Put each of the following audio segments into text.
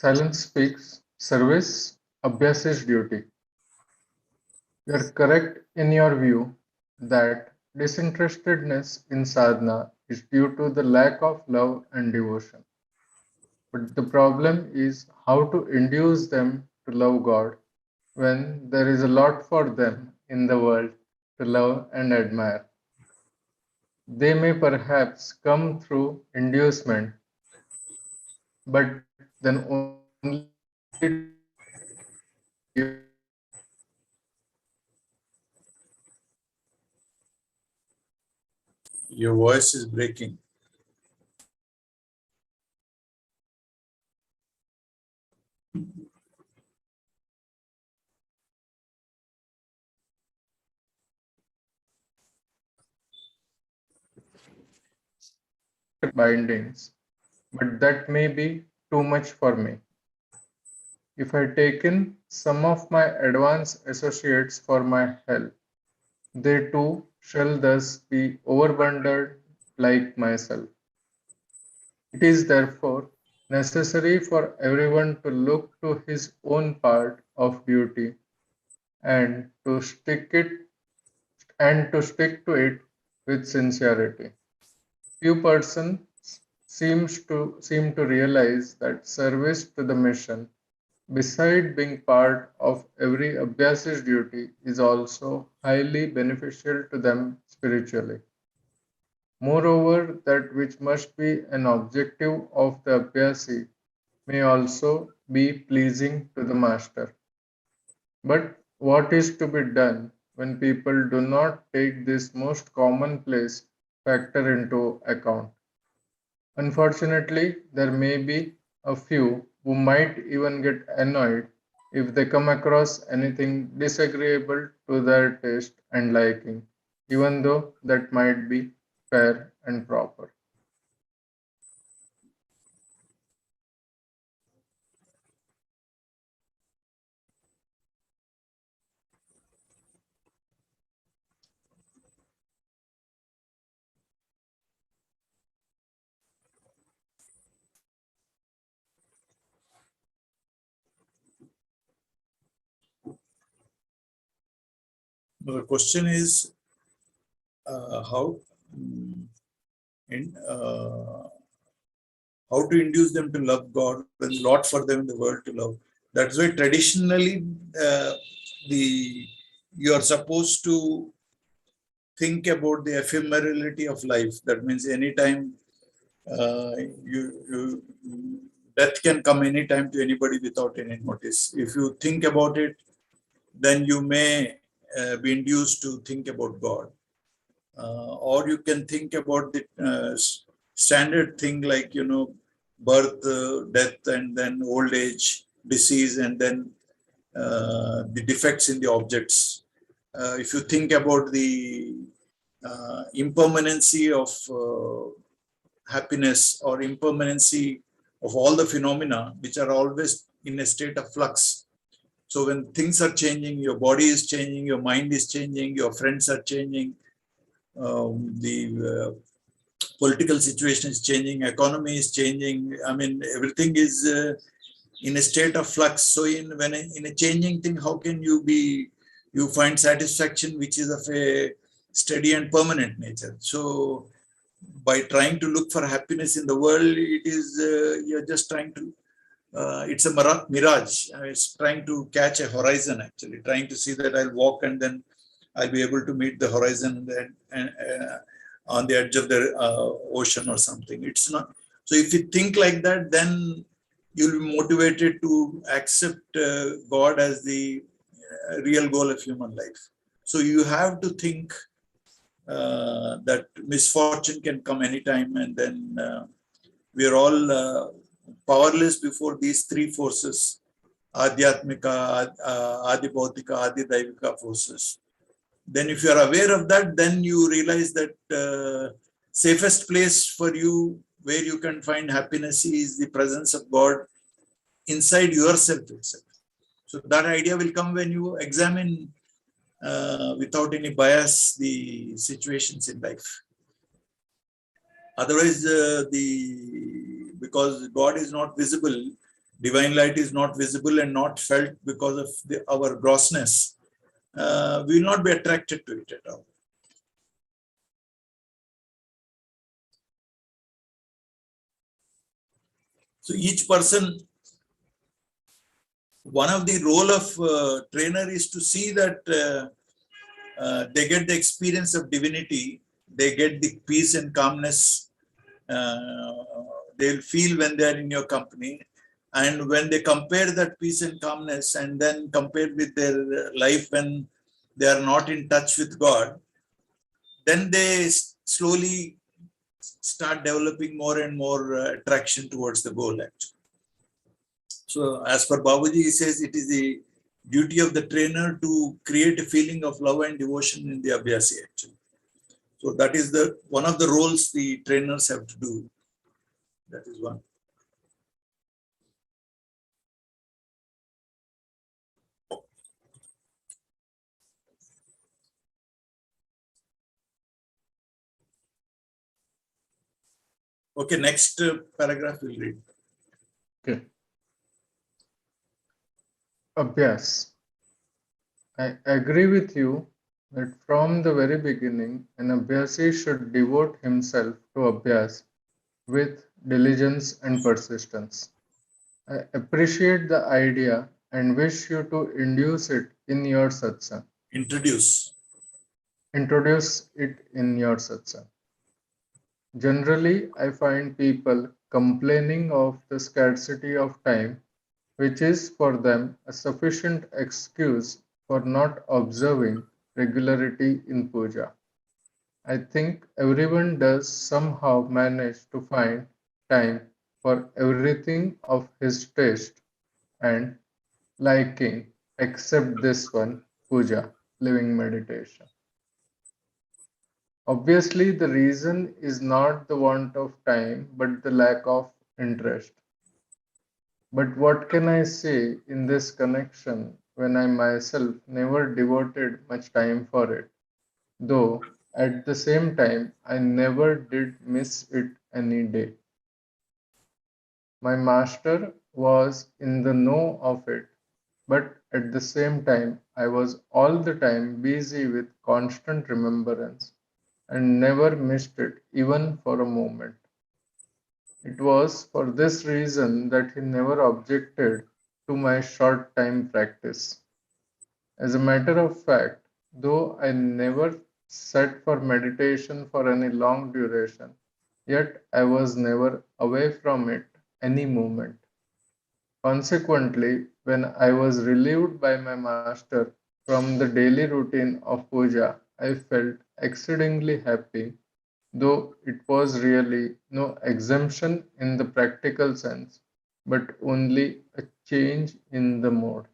Silence speaks, service, Abhyas is duty. You are correct in your view that disinterestedness in sadhana is due to the lack of love and devotion. But the problem is how to induce them to love God when there is a lot for them in the world to love and admire. They may perhaps come through inducement, but then only to give Your voice is breaking. bindings, but that may be too much for me. If I take in some of my advanced associates for my help, they too shall thus be overburdened like myself. It is therefore necessary for everyone to look to his own part of duty and to stick to it with sincerity. Few persons seem to realize that service to the mission, beside being part of every Abhyasi's duty, is also highly beneficial to them spiritually. Moreover, that which must be an objective of the Abhyasi may also be pleasing to the master. But what is to be done when people do not take this most commonplace factor into account? Unfortunately, there may be a few who might even get annoyed if they come across anything disagreeable to their taste and liking, even though that might be fair and proper. The question is how mm, in, uh, how to induce them to love God when a lot for them in the world to love. That's why traditionally the you are supposed to think about the ephemerality of life. That means anytime uh, you death can come anytime to anybody without any notice. If you think about it, then you may be induced to think about God. Or you can think about the standard thing like, birth, death, and then old age, disease, and then the defects in the objects. If you think about the impermanency of happiness or impermanency of all the phenomena, which are always in a state of flux. So when things are changing, your body is changing, your mind is changing, your friends are changing, the political situation is changing, economy is changing. I mean, everything is in a state of flux. So in a changing thing, how can you find satisfaction which is of a steady and permanent nature? So by trying to look for happiness in the world, it is you're just trying to. It's a mirage. It's trying to catch a horizon. Actually, trying to see that I'll walk and then I'll be able to meet the horizon and on the edge of the ocean or something. It's not. So if you think like that, then you'll be motivated to accept God as the real goal of human life. So you have to think that misfortune can come anytime, and then we are all powerless before these three forces: Adhyatmika, Adibhautika, Adidaivika forces. Then if you are aware of that, then you realize that safest place for you where you can find happiness is the presence of God inside yourself itself. So that idea will come when you examine without any bias the situations in life. Otherwise, because God is not visible, divine light is not visible and not felt because of our grossness, we will not be attracted to it at all. So each person, one of the role of trainer is to see that they get the experience of divinity, they get the peace and calmness they'll feel when they are in your company. And when they compare that peace and calmness and then compare with their life when they are not in touch with God, then they slowly start developing more and more attraction towards the goal, actually. So as per Babuji, he says it is the duty of the trainer to create a feeling of love and devotion in the Abhyasi, actually. So that is the one of the roles the trainers have to do. That is one. Okay, next paragraph we'll read. Okay. Abhyas. I agree with you that from the very beginning, an Abhyasi should devote himself to Abhyas with diligence and persistence. I appreciate the idea and wish you to induce it in your satsang. Introduce it in your satsang. Generally, I find people complaining of the scarcity of time, which is for them a sufficient excuse for not observing regularity in puja. I think everyone does somehow manage to find time for everything of his taste and liking except this one, puja, living meditation. Obviously, the reason is not the want of time but the lack of interest. But what can I say in this connection when I myself never devoted much time for it, though at the same time I never did miss it any day. My master was in the know of it, but at the same time I was all the time busy with constant remembrance and never missed it even for a moment. It was for this reason that he never objected to my short time practice. As a matter of fact, though I never sat for meditation for any long duration, yet I was never away from it any moment. Consequently, when I was relieved by my master from the daily routine of puja, I felt exceedingly happy, though it was really no exemption in the practical sense, but only a change in the mode.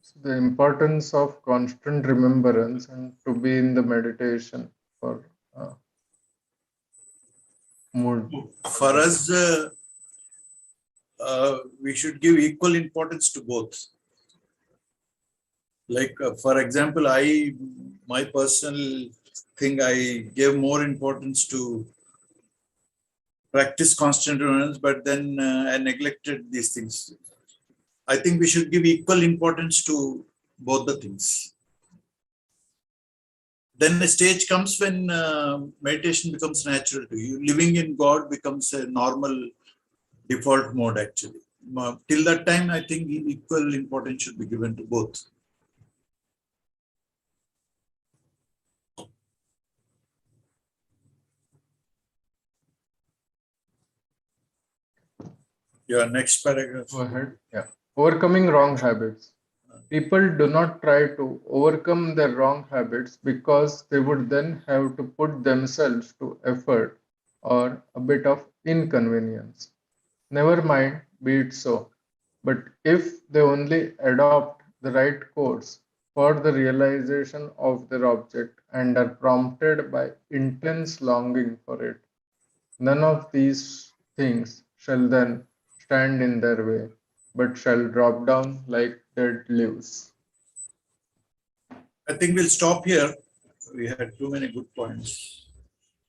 So the importance of constant remembrance and to be in the meditation for mood. For us, we should give equal importance to both. Like, for example, my personal thing, I gave more importance to practice constant remembrance, but then I neglected these things. I think we should give equal importance to both the things. Then a stage comes when meditation becomes natural to you. Living in God becomes a normal default mode, actually. Till that time, I think equal importance should be given to both. Yeah, next paragraph. Go ahead. Yeah. Overcoming wrong habits. People do not try to overcome their wrong habits because they would then have to put themselves to effort or a bit of inconvenience. Never mind be it so. But if they only adopt the right course for the realization of their object and are prompted by intense longing for it, none of these things shall then stand in their way, but shall drop down like dead leaves. I think we'll stop here. We had too many good points.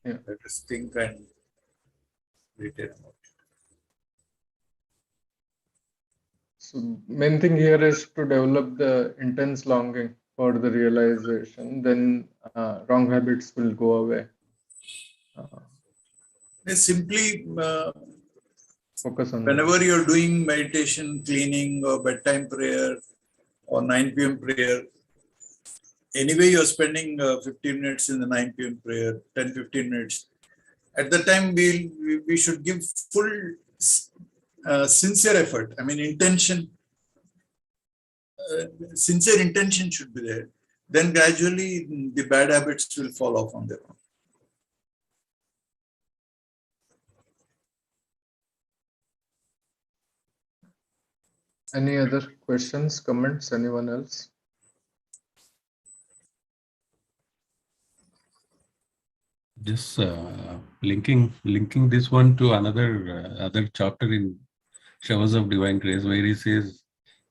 Yeah. Let us think and retain about it. So main thing here is to develop the intense longing for the realization. Then wrong habits will go away. Uh, Simply, Focus on that. whenever you're doing meditation, cleaning, or bedtime prayer, or 9 p.m. prayer, anyway, you're spending 15 minutes in the 9 p.m. prayer, 10-15 minutes. At the time, we should give full, sincere effort. I mean, intention, sincere intention should be there. Then gradually, the bad habits will fall off on their own. Any other questions, comments, anyone else? Just linking this one to another other chapter in Showers of Divine Grace, where he says,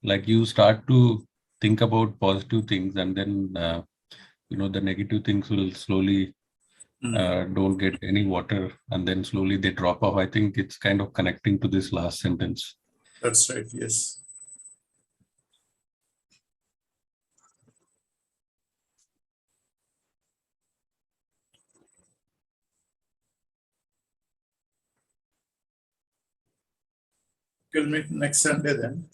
like, you start to think about positive things, and then the negative things will slowly don't get any water, and then slowly they drop off. I think it's kind of connecting to this last sentence. That's right. Yes. We'll meet next Sunday then.